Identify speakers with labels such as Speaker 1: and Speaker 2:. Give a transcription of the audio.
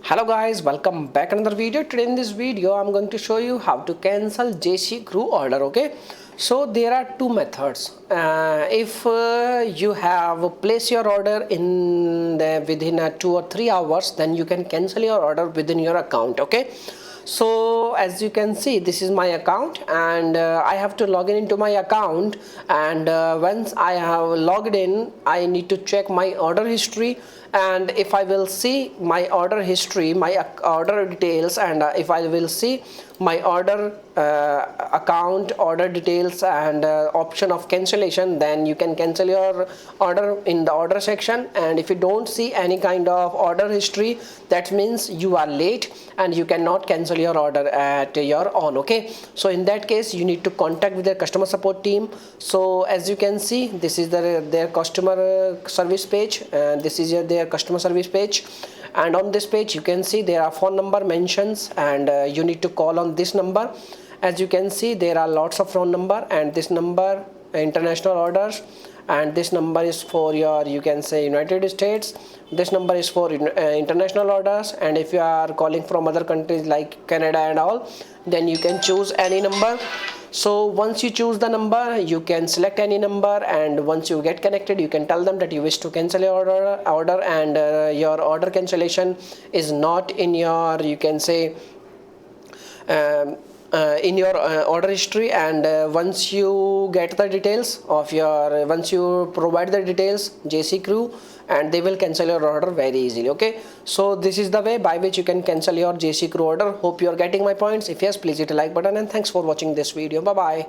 Speaker 1: Hello guys, welcome back another video. Today in this video I'm going to show you how to cancel jcrew order. Okay, so there are two methods. If you have placed your order in within 2 or 3 hours, then you can cancel your order within your account. Okay, so as you can see, this is my account, and I have to log in into my account, and once I have logged in, I need to check my order history. And if I will see my order history, my order details, and if I will see my order account, order details, and option of cancellation, then you can cancel your order in the order section. And if you don't see any kind of order history, that means you are late and you cannot cancel your order at your own. Okay, so in that case you need to contact with their customer support team. So as you can see, this is their customer service page, and this is their customer service page. And on this page you can see there are phone number mentions, and you need to call on this number. As you can see, there are lots of phone number, and this number international orders, and this number is for your, you can say, United States. This number is for international orders, and if you are calling from other countries like Canada and all, then you can choose any number. So once you choose the number, you can select any number, and once you get connected, you can tell them that you wish to cancel your order, and your order cancellation is not in your, you can say, in your order history. And once you get the details of your, once you provide the details, jcrew, and they will cancel your order very easily. Okay, so this is the way by which you can cancel your jcrew order. Hope you are getting my points. If yes, please hit the like button, and thanks for watching this video. Bye bye.